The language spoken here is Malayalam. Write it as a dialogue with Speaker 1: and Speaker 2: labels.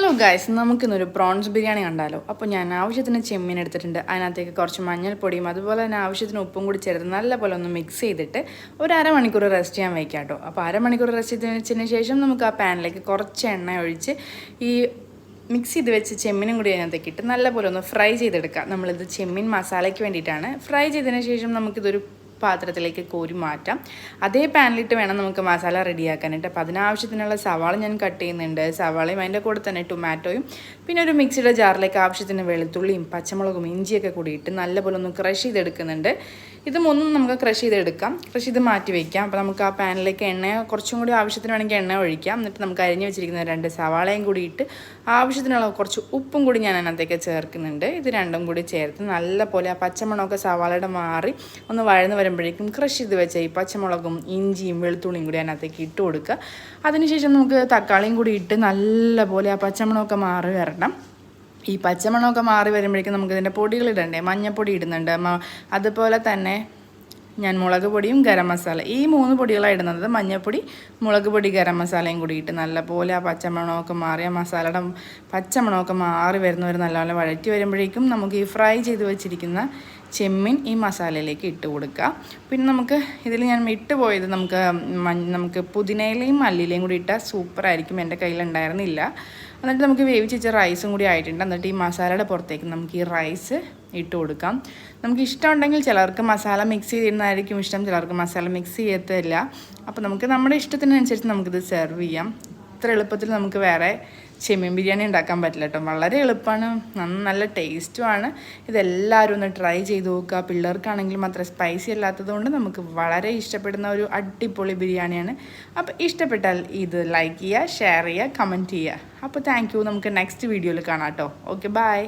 Speaker 1: ഹലോ ഗൈസ്, നമുക്കിന്നൊരു പ്രോൺസ് ബിരിയാണി കണ്ടാലോ. അപ്പോൾ ഞാൻ ആവശ്യത്തിന് ചെമ്മീൻ എടുത്തിട്ടുണ്ട്. അതിനകത്തേക്ക് കുറച്ച് മഞ്ഞൾപ്പൊടിയും അതുപോലെ തന്നെ ആവശ്യത്തിന് ഉപ്പും കൂടി ചേർത്ത് നല്ലപോലെ ഒന്ന് മിക്സ് ചെയ്തിട്ട് ഒരു അരമണിക്കൂർ റെസ്റ്റ് ചെയ്യാൻ വയ്ക്കാം കേട്ടോ. അപ്പോൾ അരമണിക്കൂർ റെസ്റ്റ് ചെയ്തതിന് ശേഷം നമുക്ക് ആ പാനിലേക്ക് കുറച്ച് എണ്ണ ഒഴിച്ച് ഈ മിക്സ് ചെയ്ത് വെച്ച് ചെമ്മീനും കൂടി അതിനകത്തേക്ക് ഇട്ട് നല്ലപോലെ ഒന്ന് ഫ്രൈ ചെയ്തെടുക്കാം. നമ്മളിത് ചെമ്മീൻ മസാലയ്ക്ക് വേണ്ടിയിട്ടാണ്. ഫ്രൈ ചെയ്തതിന് ശേഷം നമുക്കിതൊരു പാത്രത്തിലേക്ക് കോരി മാറ്റാം. അതേ പാനിലിട്ട് വേണം നമുക്ക് മസാല റെഡിയാക്കാനായിട്ട്. അപ്പോൾ അതിനാവശ്യത്തിനുള്ള സവാള ഞാൻ കട്ട് ചെയ്യുന്നുണ്ട്. സവാളയും അതിൻ്റെ കൂടെ തന്നെ ടൊമാറ്റോയും പിന്നെ ഒരു മിക്സിയുടെ ജാറിലേക്ക് ആവശ്യത്തിന് വെളുത്തുള്ളിയും പച്ചമുളകും ഇഞ്ചിയൊക്കെ കൂടി ഇട്ട് നല്ലപോലെ ഒന്ന് ക്രഷ് ചെയ്തെടുക്കുന്നുണ്ട്. ഇത് മൂന്നും നമുക്ക് ക്രഷ് ചെയ്തെടുക്കാം. ക്രഷ് ചെയ്ത് മാറ്റി വയ്ക്കാം. അപ്പോൾ നമുക്ക് ആ പാനിലേക്ക് എണ്ണ കുറച്ചും കൂടി ആവശ്യത്തിന് വേണമെങ്കിൽ എണ്ണ ഒഴിക്കാം. എന്നിട്ട് നമുക്ക് അരിഞ്ഞ് വെച്ചിരിക്കുന്ന 2 സവാളയും കൂടി ഇട്ട് ആവശ്യത്തിനുള്ള കുറച്ച് ഉപ്പും കൂടി ഞാൻ അതിനകത്തേക്ക് ചേർക്കുന്നുണ്ട്. ഇത് രണ്ടും കൂടി ചേർത്ത് നല്ലപോലെ ആ പച്ചമണമൊക്കെ സവാളയുടെ മാറി ഒന്ന് വഴന്ന് വരുമ്പോഴേക്കും ക്രഷ് ചെയ്ത് വെച്ച ഈ പച്ചമുളകും ഇഞ്ചിയും വെളുത്തുള്ളിയും കൂടി അതിനകത്തേക്ക് ഇട്ട് കൊടുക്കുക. അതിനുശേഷം നമുക്ക് തക്കാളിയും കൂടി ഇട്ട് നല്ലപോലെ ആ പച്ചമണമൊക്കെ മാറി വരണം. ഈ പച്ചമണമൊക്കെ മാറി വരുമ്പോഴേക്കും നമുക്കിതിൻ്റെ പൊടികളിടണ്ടേ. മഞ്ഞൾപ്പൊടി ഇടുന്നുണ്ട്, അതുപോലെ തന്നെ ഞാൻ മുളക് പൊടിയും ഗരം മസാല, ഈ 3 പൊടികളാണ് ഇടുന്നത്. മഞ്ഞൾപ്പൊടി, മുളക് പൊടി, ഗരം മസാലയും കൂടി ഇട്ട് നല്ലപോലെ ആ പച്ചമണമൊക്കെ മാറി ആ മസാലയുടെ പച്ചമണമൊക്കെ മാറി വരുന്നവർ നല്ലപോലെ വഴറ്റി വരുമ്പോഴേക്കും നമുക്ക് ഈ ഫ്രൈ ചെയ്ത് വെച്ചിരിക്കുന്ന ചെമ്മീൻ ഈ മസാലയിലേക്ക് ഇട്ട് കൊടുക്കുക. പിന്നെ നമുക്ക് ഇതിൽ ഞാൻ ഇട്ടുപോയത് നമുക്ക് പുതിനയിലയും മല്ലിയിലയും കൂടി ഇട്ടാൽ സൂപ്പറായിരിക്കും. എൻ്റെ കയ്യിലുണ്ടായിരുന്നില്ല. എന്നിട്ട് നമുക്ക് വേവിച്ച് വെച്ച റൈസും കൂടി ആയിട്ടുണ്ട്. എന്നിട്ട് ഈ മസാലയുടെ പുറത്തേക്ക് നമുക്ക് ഈ റൈസ് ഇട്ട് കൊടുക്കാം. നമുക്ക് ഇഷ്ടമുണ്ടെങ്കിൽ ചിലർക്ക് മസാല മിക്സ് ചെയ്തിരുന്നതായിരിക്കും ഇഷ്ടം, ചിലർക്ക് മസാല മിക്സ് ചെയ്യത്തില്ല. അപ്പോൾ നമുക്ക് നമ്മുടെ ഇഷ്ടത്തിനനുസരിച്ച് നമുക്കിത് സെർവ് ചെയ്യാം. ഇത്ര എളുപ്പത്തിൽ നമുക്ക് വേറെ ചെമ്മീൻ ബിരിയാണി ഉണ്ടാക്കാൻ പറ്റില്ല കേട്ടോ. വളരെ എളുപ്പമാണ്, നല്ല ടേസ്റ്റുമാണ്. ഇതെല്ലാവരും ഒന്ന് ട്രൈ ചെയ്ത് നോക്കുക. പിള്ളേർക്കാണെങ്കിലും അത്ര സ്പൈസി അല്ലാത്തതുകൊണ്ട് നമുക്ക് വളരെ ഇഷ്ടപ്പെടുന്ന ഒരു അടിപൊളി ബിരിയാണിയാണ്. അപ്പോൾ ഇഷ്ടപ്പെട്ടാൽ ഇത് ലൈക്ക് ചെയ്യുക, ഷെയർ ചെയ്യുക, കമൻറ്റ് ചെയ്യുക. അപ്പോൾ താങ്ക് യു. നമുക്ക് നെക്സ്റ്റ് വീഡിയോയിൽ കാണാം കേട്ടോ. Okay, by.